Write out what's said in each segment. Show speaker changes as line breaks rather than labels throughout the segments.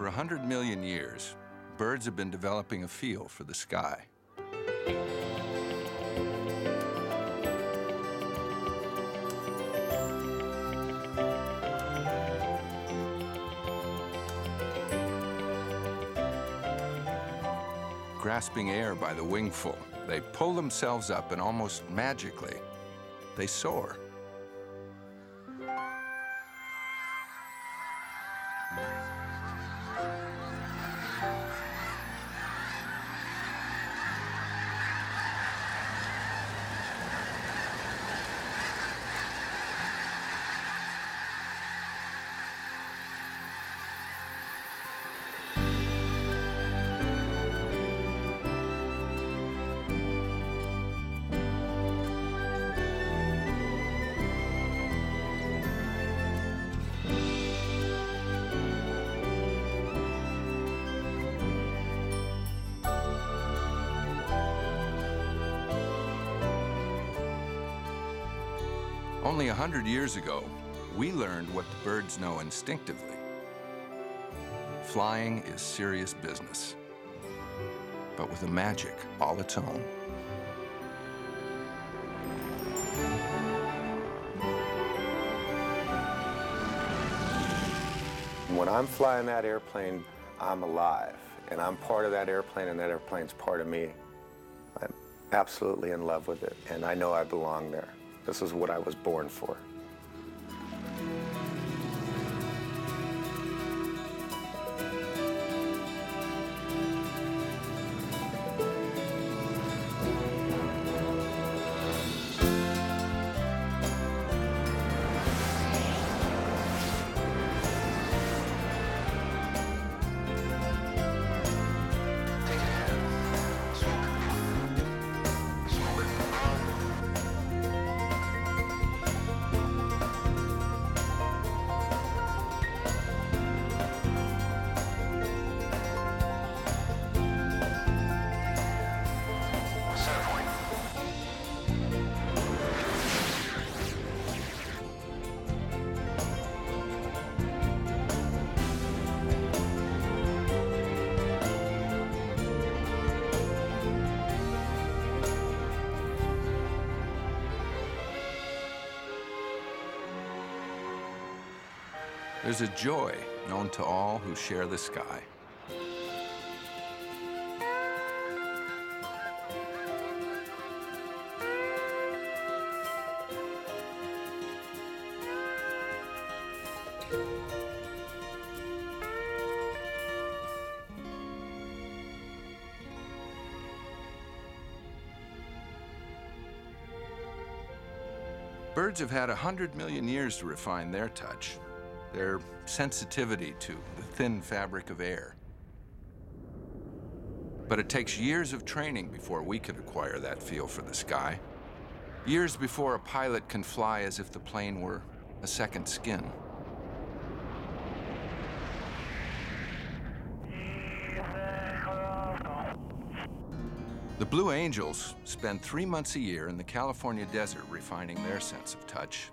For 100 million years, birds have been developing a feel for the sky. Grasping air by the wingful, they pull themselves up and almost magically, they soar. Only 100 years ago, we learned what the birds know instinctively. Flying is serious business, but with a magic all its own.
When I'm flying that airplane, I'm alive, and I'm part of that airplane, and that airplane's part of me. I'm absolutely in love with it, and I know I belong there. This is what I was born for.
There's a joy known to all who share the sky. Birds have had 100 million years to refine their touch, their sensitivity to the thin fabric of air. But it takes years of training before we can acquire that feel for the sky. Years before a pilot can fly as if the plane were a second skin. The Blue Angels spend 3 months a year in the California desert refining their sense of touch.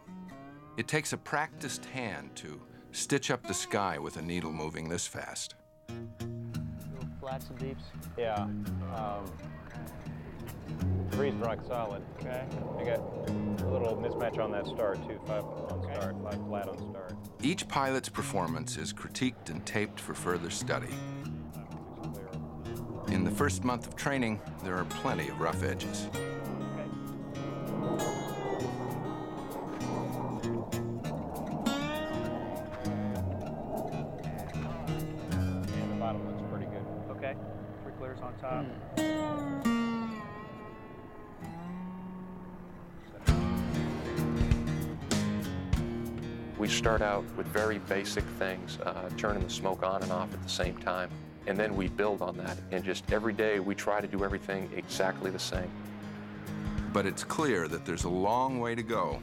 It takes a practiced hand to stitch up the sky with a needle moving this fast.
Little flats and deeps? Yeah. 3's rock solid. Okay. I got a little mismatch on that start, too. 5 on start, 5 flat on start.
Each pilot's performance is critiqued and taped for further study. In the first month of training, there are plenty of rough edges.
On top.
We start out with very basic things, turning the smoke on and off at the same time. And then we build on that. And just every day we try to do everything exactly the same.
But it's clear that there's a long way to go.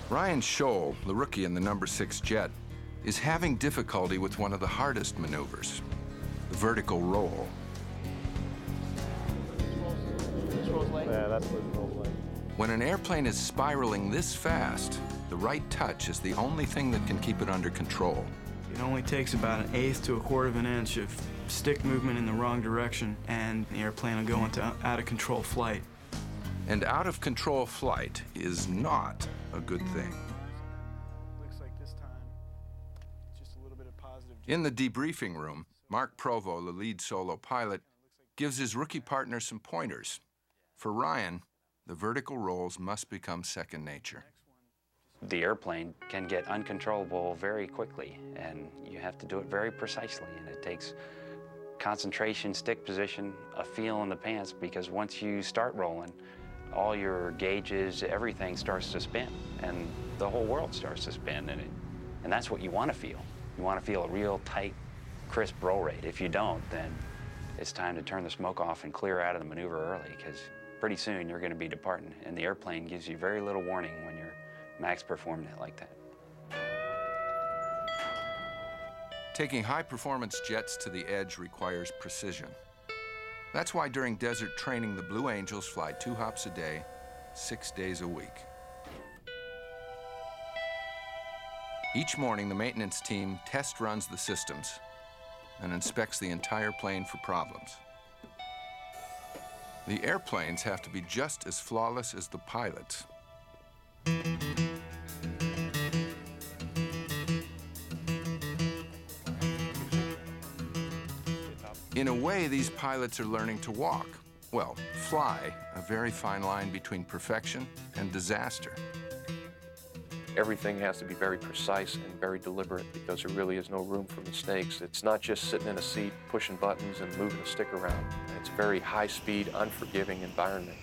Ryan Scholl, the rookie in the number 6 jet, is having difficulty with one of the hardest maneuvers, the vertical roll.
Yeah, that's the roll plate.
When an airplane is spiraling this fast, the right touch is the only thing that can keep it under control.
It only takes about 1/8 to 1/4 of an inch of stick movement in the wrong direction, and the airplane will go into out-of-control flight.
And out-of-control flight is not a good thing.
Looks like this time, just a little bit of positive.
In the debriefing room, Mark Provo, the lead solo pilot, gives his rookie partner some pointers. For Ryan, the vertical rolls must become second nature.
The airplane can get uncontrollable very quickly, and you have to do it very precisely, and it takes concentration, stick position, a feel in the pants, because once you start rolling, all your gauges, everything starts to spin, and the whole world starts to spin, and that's what you want to feel. You want to feel a real tight, crisp roll rate. If you don't, then it's time to turn the smoke off and clear out of the maneuver early, because pretty soon you're going to be departing, and the airplane gives you very little warning when you're max performing it like that.
Taking high-performance jets to the edge requires precision. That's why during desert training, the Blue Angels fly 2 hops a day, 6 days a week. Each morning, the maintenance team test runs the systems and inspects the entire plane for problems. The airplanes have to be just as flawless as the pilots. In a way, these pilots are learning to walk. Well, fly, a very fine line between perfection and disaster.
Everything has to be very precise and very deliberate because there really is no room for mistakes. It's not just sitting in a seat, pushing buttons and moving a stick around. It's a very high-speed, unforgiving environment.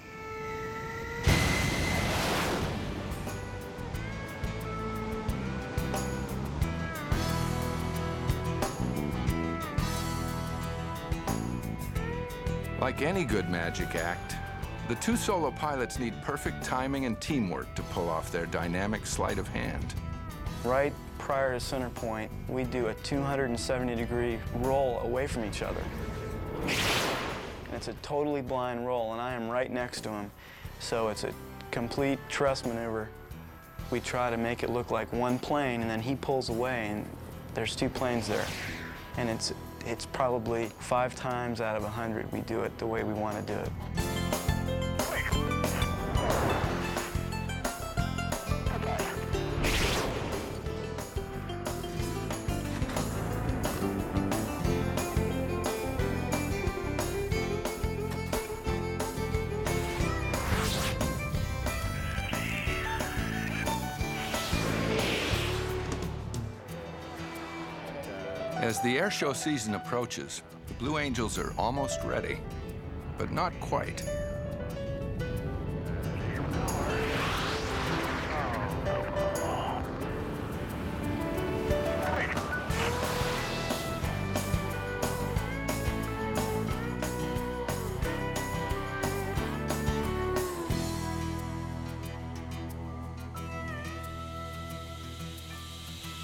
Like any good magic act, the 2 solo pilots need perfect timing and teamwork to pull off their dynamic sleight of hand.
Right prior to center point, we do a 270-degree roll away from each other. And it's a totally blind roll, and I am right next to him. So it's a complete trust maneuver. We try to make it look like one plane, and then he pulls away, and there's 2 planes there. And it's probably 5 times out of 100 we do it the way we want to do it.
As the air show season approaches, the Blue Angels are almost ready, but not quite.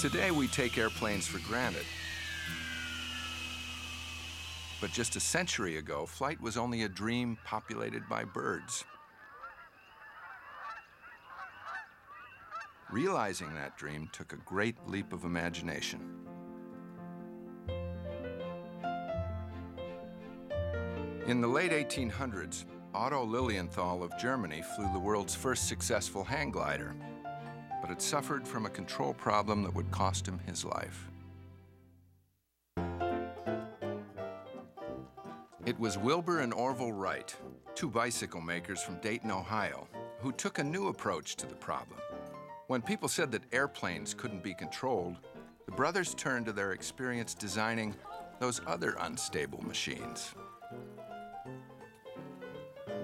Today, we take airplanes for granted. But just a century ago, flight was only a dream populated by birds. Realizing that dream took a great leap of imagination. In the late 1800s, Otto Lilienthal of Germany flew the world's first successful hang glider, but it suffered from a control problem that would cost him his life. It was Wilbur and Orville Wright, 2 bicycle makers from Dayton, Ohio, who took a new approach to the problem. When people said that airplanes couldn't be controlled, the brothers turned to their experience designing those other unstable machines.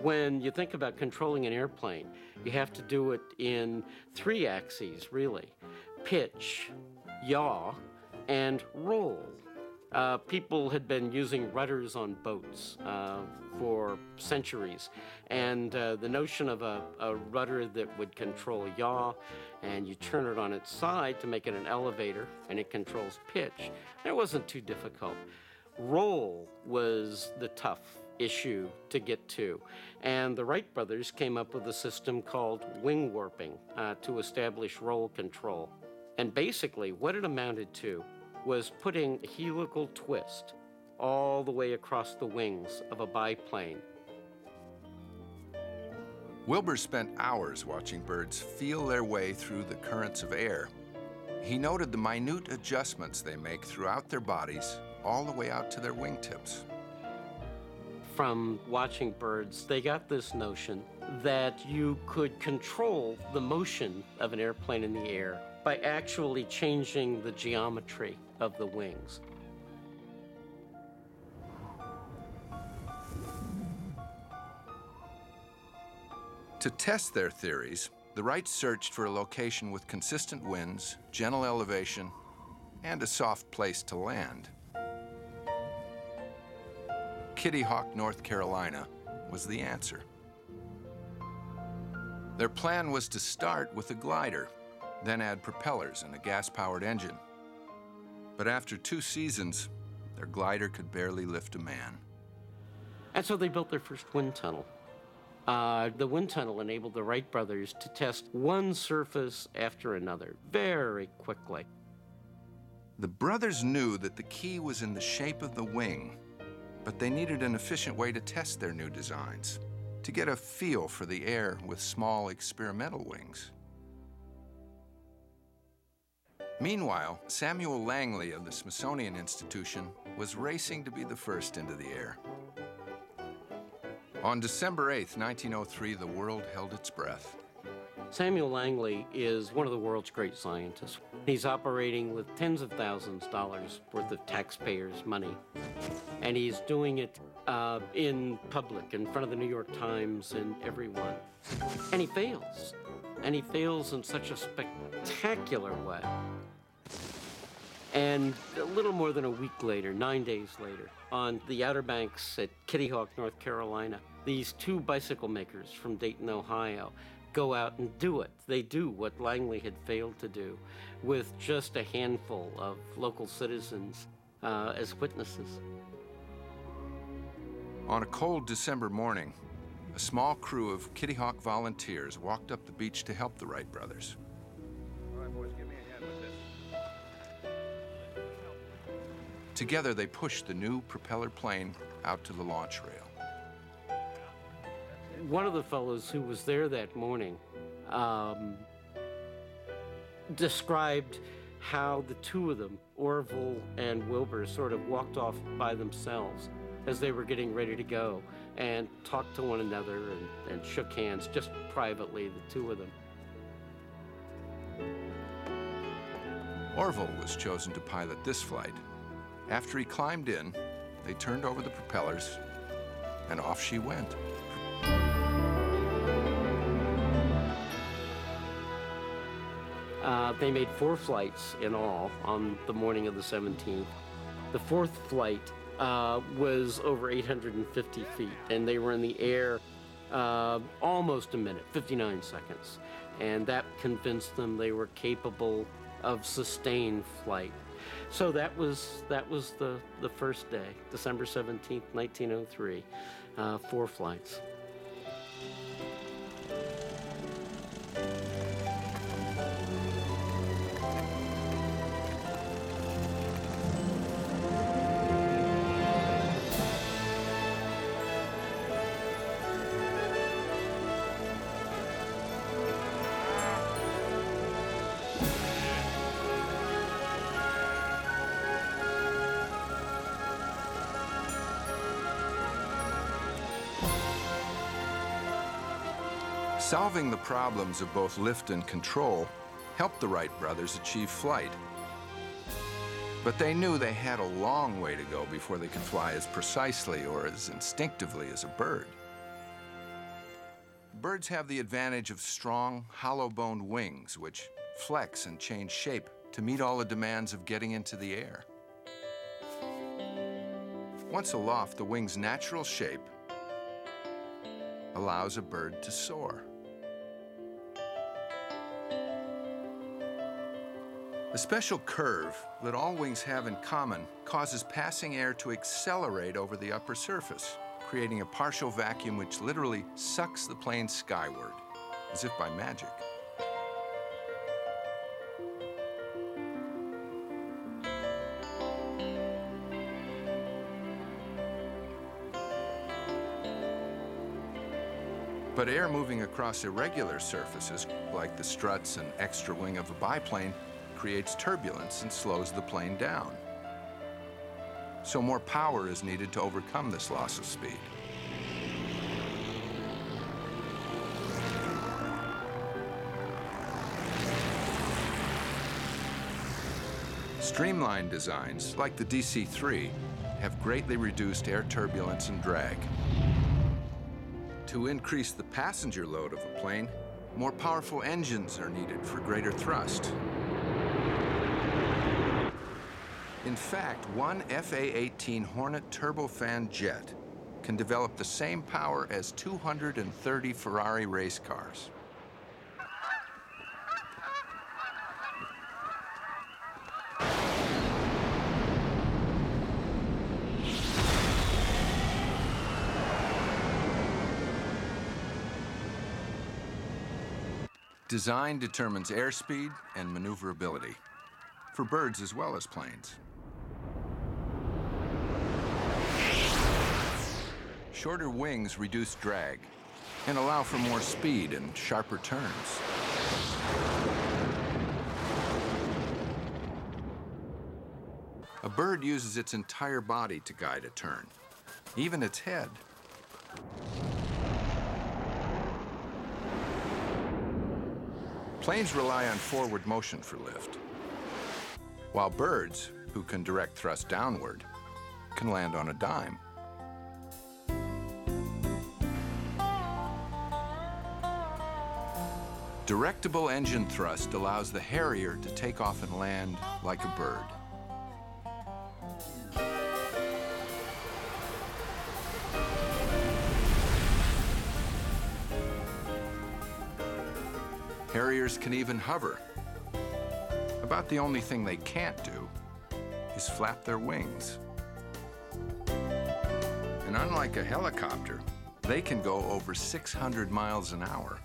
When you think about controlling an airplane, you have to do it in 3 axes, really: pitch, yaw, and roll. People had been using rudders on boats for centuries, and the notion of a rudder that would control yaw, and you turn it on its side to make it an elevator, and it controls pitch, it wasn't too difficult. Roll was the tough issue to get to. And the Wright brothers came up with a system called wing warping to establish roll control. And basically what it amounted to was putting a helical twist all the way across the wings of a biplane.
Wilbur spent hours watching birds feel their way through the currents of air. He noted the minute adjustments they make throughout their bodies, all the way out to their wingtips.
From watching birds, they got this notion that you could control the motion of an airplane in the air by actually changing the geometry of the wings.
To test their theories, the Wrights searched for a location with consistent winds, gentle elevation, and a soft place to land. Kitty Hawk, North Carolina was the answer. Their plan was to start with a glider, then add propellers and a gas-powered engine. But after 2 seasons, their glider could barely lift a man.
And so they built their first wind tunnel. The wind tunnel enabled the Wright brothers to test one surface after another very quickly.
The brothers knew that the key was in the shape of the wing, but they needed an efficient way to test their new designs, to get a feel for the air with small experimental wings. Meanwhile, Samuel Langley of the Smithsonian Institution was racing to be the first into the air. On December 8th, 1903, the world held its breath.
Samuel Langley is one of the world's great scientists. He's operating with tens of thousands of dollars worth of taxpayers' money. And he's doing it in public, in front of the New York Times and everyone. And he fails. And he fails in such a spectacular way. And a little more than a week later, 9 days later, on the Outer Banks at Kitty Hawk, North Carolina, these 2 bicycle makers from Dayton, Ohio, go out and do it. They do what Langley had failed to do with just a handful of local citizens as witnesses.
On a cold December morning, a small crew of Kitty Hawk volunteers walked up the beach to help the Wright brothers.
All right, boys, give me a hand with this.
Together, they pushed the new propeller plane out to the launch rail.
One of the fellows who was there that morning described how the 2 of them, Orville and Wilbur, sort of walked off by themselves as they were getting ready to go and talked to one another and shook hands just privately, the 2 of them.
Orville was chosen to pilot this flight. After he climbed in, they turned over the propellers, and off she went.
They made 4 flights in all on the morning of the 17th. The 4th flight was over 850 feet, and they were in the air almost a minute, 59 seconds. And that convinced them they were capable of sustained flight. So that was the first day, December 17th, 1903, 4 flights.
Solving the problems of both lift and control helped the Wright brothers achieve flight. But they knew they had a long way to go before they could fly as precisely or as instinctively as a bird. Birds have the advantage of strong, hollow-boned wings, which flex and change shape to meet all the demands of getting into the air. Once aloft, the wing's natural shape allows a bird to soar. The special curve that all wings have in common causes passing air to accelerate over the upper surface, creating a partial vacuum which literally sucks the plane skyward, as if by magic. But air moving across irregular surfaces, like the struts and extra wing of a biplane, creates turbulence and slows the plane down. So more power is needed to overcome this loss of speed. Streamlined designs, like the DC-3, have greatly reduced air turbulence and drag. To increase the passenger load of a plane, more powerful engines are needed for greater thrust. In fact, one FA-18 Hornet turbofan jet can develop the same power as 230 Ferrari race cars. Design determines airspeed and maneuverability, for birds as well as planes. Shorter wings reduce drag and allow for more speed and sharper turns. A bird uses its entire body to guide a turn, even its head. Planes rely on forward motion for lift, while birds, who can direct thrust downward, can land on a dime. Directable engine thrust allows the Harrier to take off and land like a bird. Harriers can even hover. About the only thing they can't do is flap their wings. And unlike a helicopter, they can go over 600 miles an hour.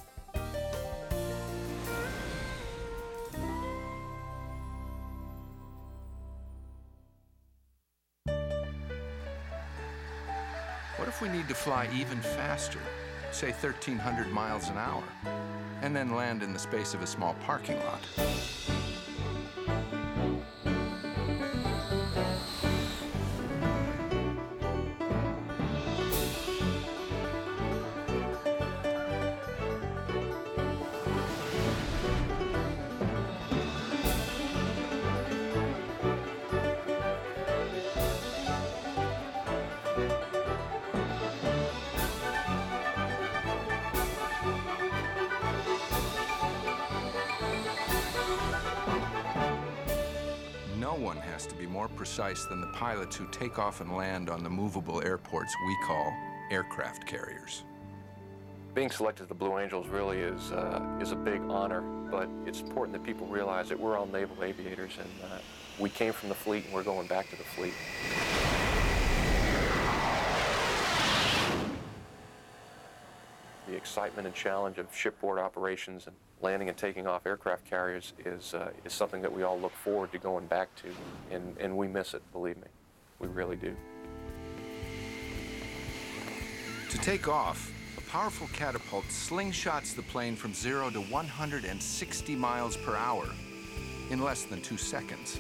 What if we need to fly even faster, say 1,300 miles an hour, and then land in the space of a small parking lot? No one has to be more precise than the pilots who take off and land on the movable airports we call aircraft carriers.
Being selected to the Blue Angels really is a big honor, but it's important that people realize that we're all naval aviators, and we came from the fleet and we're going back to the fleet. The excitement and challenge of shipboard operations and landing and taking off aircraft carriers is something that we all look forward to going back to, and we miss it, believe me. We really do.
To take off, a powerful catapult slingshots the plane from 0 to 160 miles per hour in less than 2 seconds.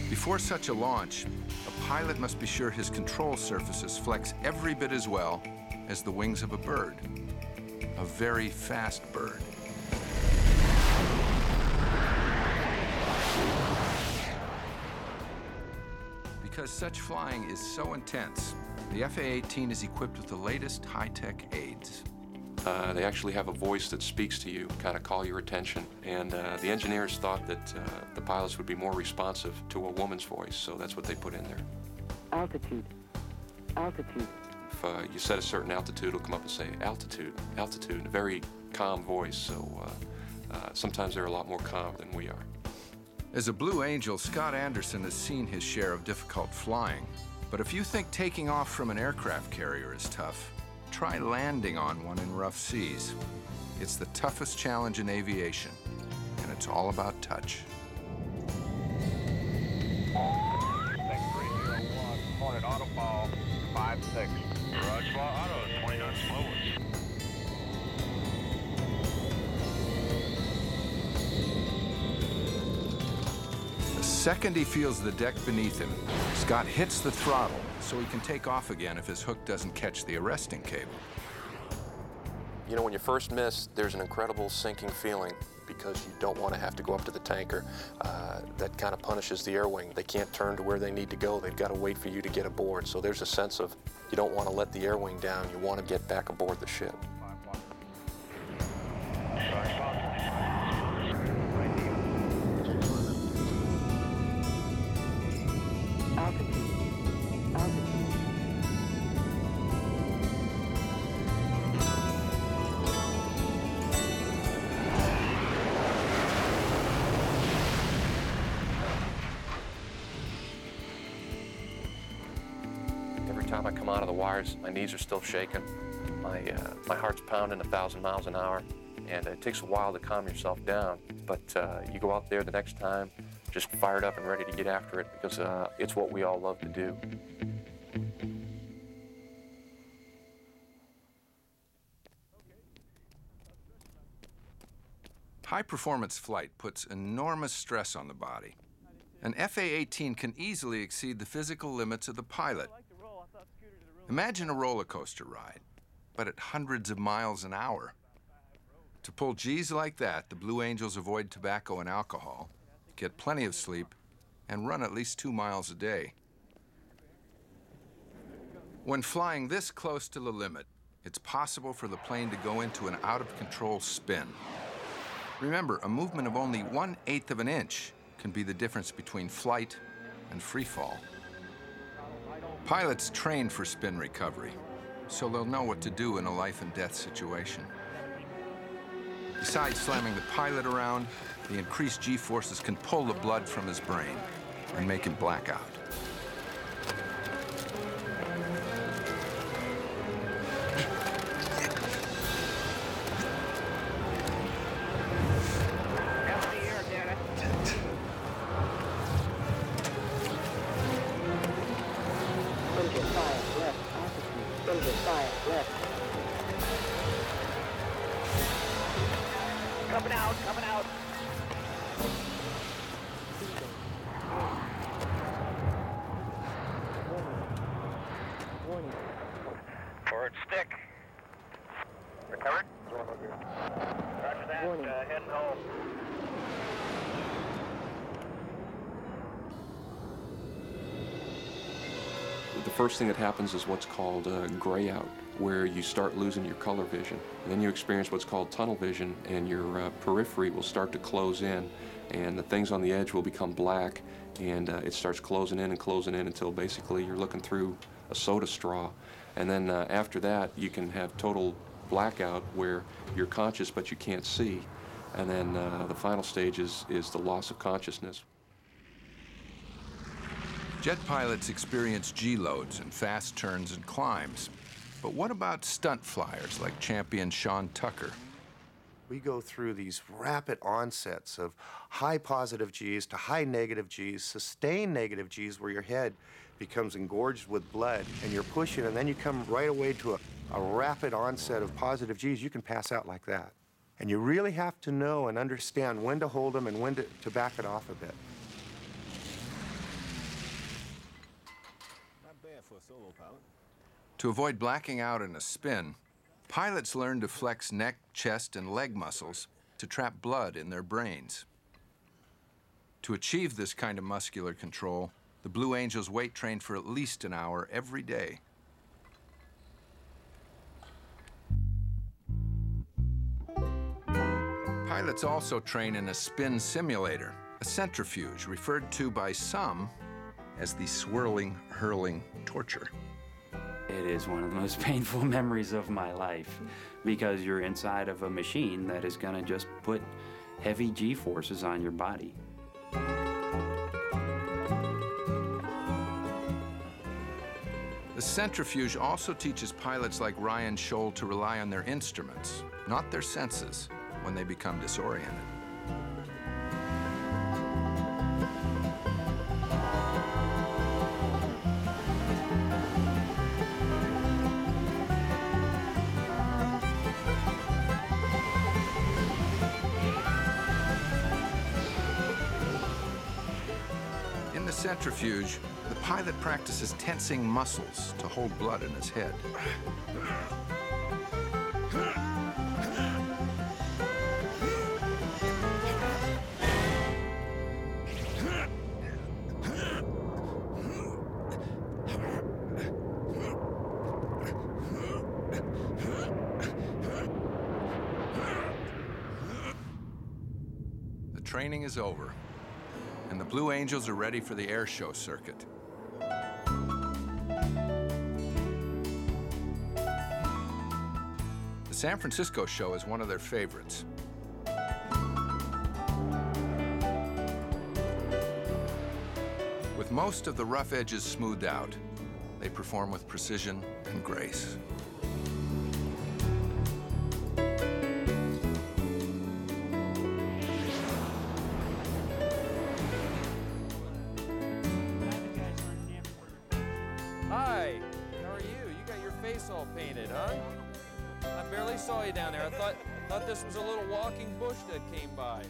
Before such a launch, a pilot must be sure his control surfaces flex every bit as well as the wings of a bird, a very fast bird. Because such flying is so intense, the FA-18 is equipped with the latest high-tech aids.
They actually have a voice that speaks to you, kind of call your attention. And the engineers thought that the pilots would be more responsive to a woman's voice, so that's what they put in there.
Altitude. Altitude.
you set a certain altitude, it'll come up and say, altitude, altitude, in a very calm voice. So sometimes they're a lot more calm than we are.
As a Blue Angel, Scott Anderson has seen his share of difficult flying. But if you think taking off from an aircraft carrier is tough, try landing on one in rough seas. It's the toughest challenge in aviation, and it's all about touch.
Hornet autofall 5-6. Roger, auto 20 knots slowest.
The second he feels the deck beneath him, Scott hits the throttle so he can take off again if his hook doesn't catch the arresting cable.
You know, when you first miss, there's an incredible sinking feeling because you don't want to have to go up to the tanker. That kind of punishes the air wing. They can't turn to where they need to go. They've got to wait for you to get aboard. So there's a sense of you don't want to let the air wing down. You want to get back aboard the ship. Every time I come out of the wires, my knees are still shaking. My heart's pounding 1,000 miles an hour, and it takes a while to calm yourself down. But you go out there the next time, just fired up and ready to get after it because it's what we all love to do.
High-performance flight puts enormous stress on the body. An FA-18 can easily exceed the physical limits of the pilot. Imagine a roller coaster ride, but at hundreds of miles an hour. To pull G's like that, the Blue Angels avoid tobacco and alcohol, get plenty of sleep, and run at least 2 miles a day. When flying this close to the limit, it's possible for the plane to go into an out-of-control spin. Remember, a movement of only 1/8 of an inch can be the difference between flight and free fall. Pilots train for spin recovery, so they'll know what to do in a life-and-death situation. Besides slamming the pilot around, the increased G-forces can pull the blood from his brain and make him black out.
Coming out. Forward stick. Recovered. Roger that. Heading home.
The first thing that happens is what's called gray out, where you start losing your color vision. And then you experience what's called tunnel vision, and your periphery will start to close in, and the things on the edge will become black, and it starts closing in until basically you're looking through a soda straw. And then after that, you can have total blackout where you're conscious but you can't see. And then the final stage is the loss of consciousness.
Jet pilots experience G-loads and fast turns and climbs. But what about stunt flyers like champion Sean Tucker?
We go through these rapid onsets of high positive Gs to high negative Gs, sustained negative Gs where your head becomes engorged with blood and you're pushing, and then you come right away to a rapid onset of positive Gs. You can pass out like that. And you really have to know and understand when to hold them and when to back it off a bit.
Not bad for a solo pilot.
To avoid blacking out in a spin, pilots learn to flex neck, chest, and leg muscles to trap blood in their brains. To achieve this kind of muscular control, the Blue Angels weight train for at least an hour every day. Pilots also train in a spin simulator, a centrifuge referred to by some as the swirling, hurling torture.
It is one of the most painful memories of my life because you're inside of a machine that is going to just put heavy G-forces on your body.
The centrifuge also teaches pilots like Ryan Scholl to rely on their instruments, not their senses, when they become disoriented. In the centrifuge, the pilot practices tensing muscles to hold blood in his head. The training is over, and the Blue Angels are ready for the air show circuit. The San Francisco show is one of their favorites. With most of the rough edges smoothed out, they perform with precision and grace.
Hi, how are you? You got your face all painted, huh? I barely saw you down there. I thought this was a little walking bush that came by.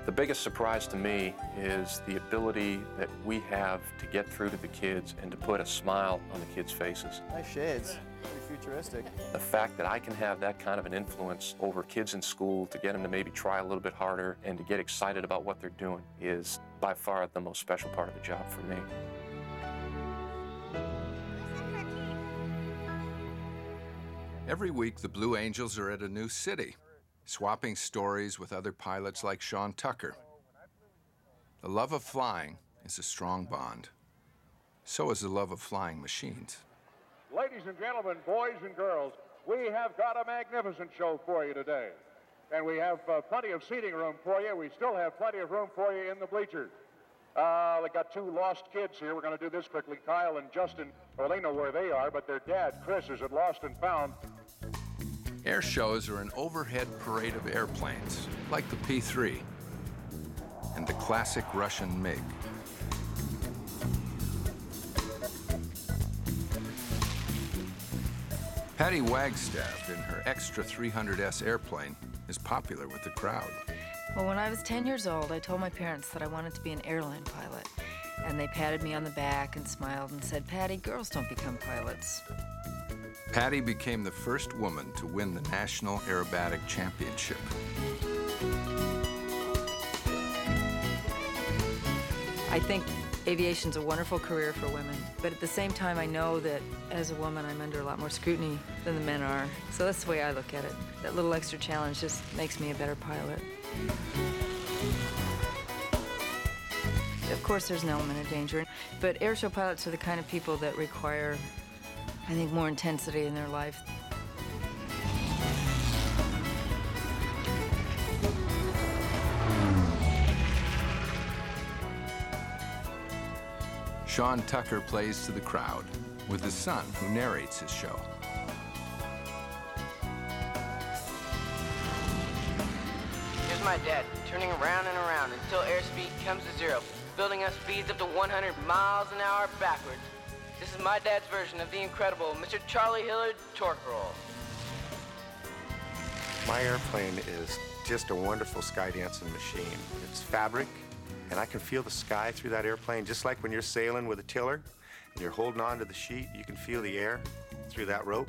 The biggest surprise to me is the ability that we have to get through to the kids and to put a smile on the kids' faces.
Nice shades. Pretty futuristic.
The fact that I can have that kind of an influence over kids in school to get them to maybe try a little bit harder and to get excited about what they're doing is by far the most special part of the job for me.
Every week, the Blue Angels are at a new city, swapping stories with other pilots like Sean Tucker. The love of flying is a strong bond. So is the love of flying machines.
Ladies and gentlemen, boys and girls, we have got a magnificent show for you today. And we have plenty of seating room for you. We still have plenty of room for you in the bleachers. We got two lost kids here. We're going to do this quickly. Kyle and Justin, well, they know where they are, but their dad, Chris, is at Lost and Found.
Air shows are an overhead parade of airplanes, like the P-3 and the classic Russian MiG. Patty Wagstaff in her Extra 300S airplane is popular with the crowd.
Well, when I was 10 years old, I told my parents that I wanted to be an airline pilot. And they patted me on the back and smiled and said, "Patty, girls don't become pilots."
Patty became the first woman to win the National Aerobatic Championship.
I think aviation's a wonderful career for women, but at the same time, I know that as a woman, I'm under a lot more scrutiny than the men are. So that's the way I look at it. That little extra challenge just makes me a better pilot. Of course, there's an element of danger, but airshow pilots are the kind of people that require, I think, more intensity in their life.
Sean Tucker plays to the crowd with his son, who narrates his show.
Here's my dad, turning around and around until airspeed comes to zero, building up speeds up to 100 miles an hour backwards. This is my dad's version of the incredible Mr. Charlie Hillard torque roll.
My airplane is just a wonderful sky dancing machine. It's fabric, and I can feel the sky through that airplane, just like when you're sailing with a tiller and you're holding on to the sheet, you can feel the air through that rope.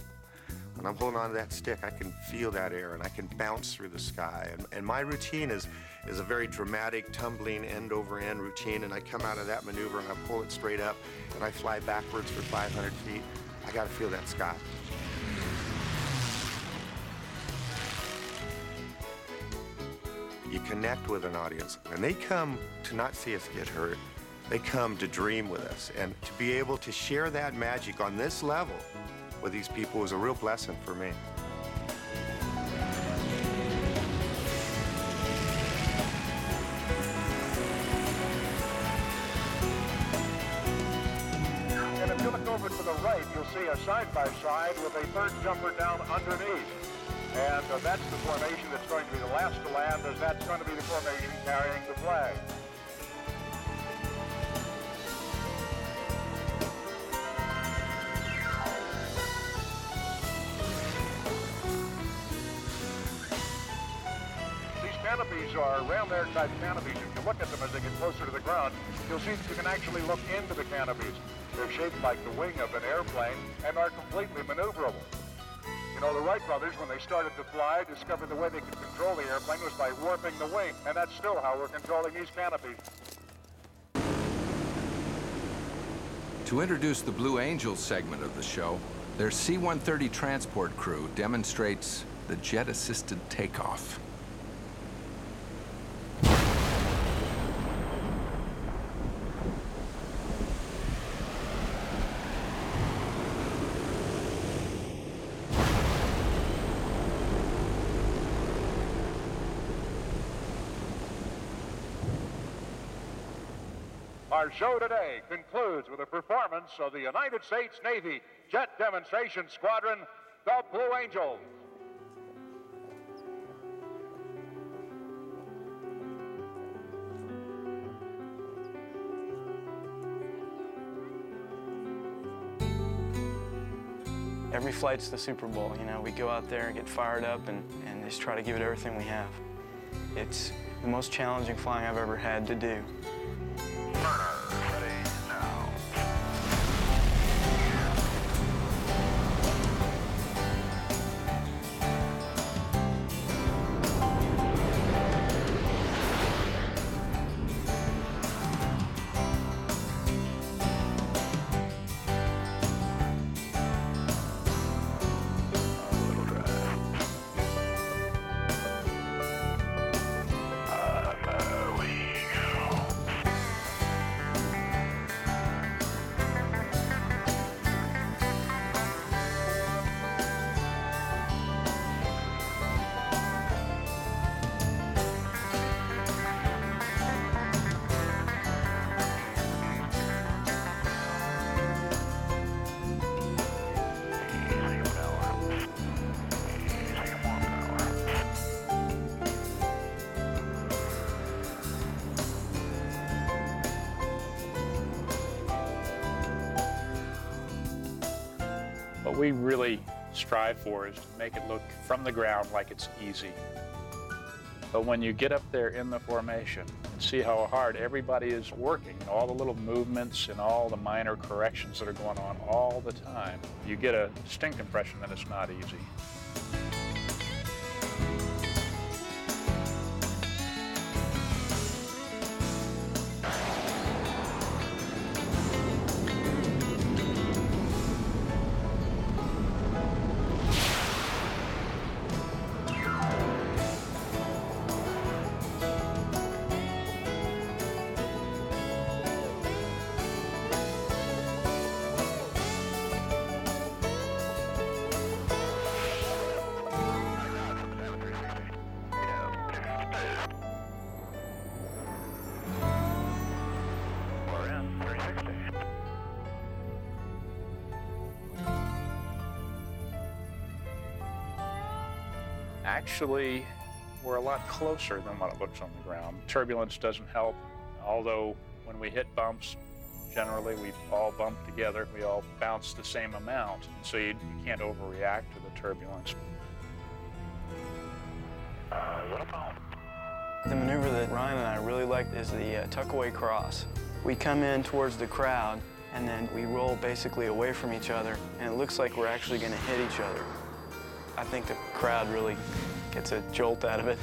When I'm holding on to that stick, I can feel that air and I can bounce through the sky. And my routine is a very dramatic, tumbling end-over-end routine, and I come out of that maneuver and I pull it straight up and I fly backwards for 500 feet. I gotta feel that sky. You connect with an audience, and they come to not see us get hurt. They come to dream with us, and to be able to share that magic on this level with these people was a real blessing for me.
And if you look over to the right, you'll see a side-by-side with a third jumper down underneath. And that's the formation that's going to be the last to land, as that's going to be the formation carrying the flag. These canopies are round air type canopies. If you look at them as they get closer to the ground, you'll see that you can actually look into the canopies. They're shaped like the wing of an airplane and are completely maneuverable. You know, the Wright brothers, when they started to fly, discovered the way they could control the airplane was by warping the wing, and that's still how we're controlling these canopies.
To introduce the Blue Angels segment of the show, their C-130 transport crew demonstrates the jet-assisted takeoff.
Our show today concludes with a performance of the United States Navy Jet Demonstration Squadron, the Blue Angels.
Every flight's the Super Bowl, you know. We go out there and get fired up and just try to give it everything we have. It's the most challenging flying I've ever had to do.
What we really strive for is to make it look from the ground like it's easy. But when you get up there in the formation and see how hard everybody is working, all the little movements and all the minor corrections that are going on all the time, you get a distinct impression that it's not easy. Actually, we're a lot closer than what it looks on the ground. Turbulence doesn't help, although when we hit bumps, generally we all bump together, we all bounce the same amount, so you can't overreact to the turbulence.
The maneuver that Ryan and I really like is the tuck-away cross. We come in towards the crowd, and then we roll basically away from each other, and it looks like we're actually going to hit each other. I think the crowd really gets a jolt out of it.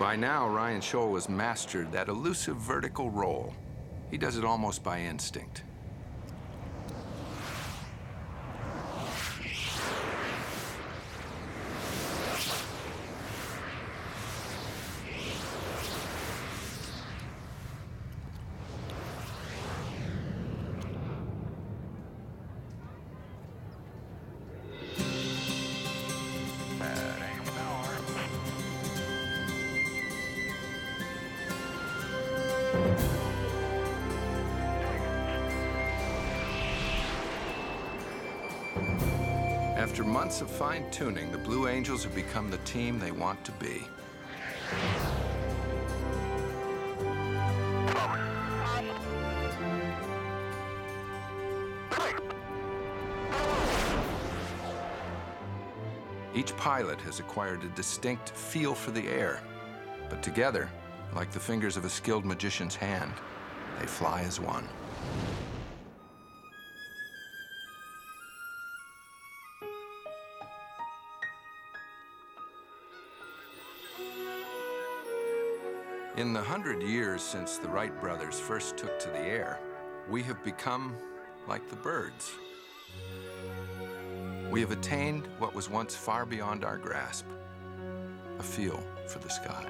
By now, Ryan Scholl has mastered that elusive vertical roll. He does it almost by instinct. After months of fine-tuning, the Blue Angels have become the team they want to be. Each pilot has acquired a distinct feel for the air, but together, like the fingers of a skilled magician's hand, they fly as one. In the 100 years since the Wright brothers first took to the air, we have become like the birds. We have attained what was once far beyond our grasp, a feel for the sky.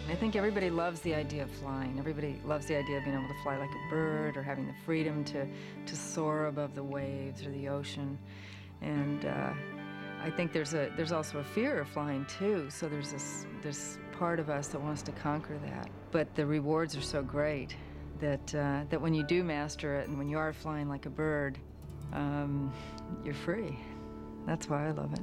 I think everybody loves the idea of flying. Everybody loves the idea of being able to fly like a bird or having the freedom to soar above the waves or the ocean. And I think there's also a fear of flying too. So there's this part of us that wants to conquer that. But the rewards are so great that that when you do master it and when you are flying like a bird, you're free. That's why I love it.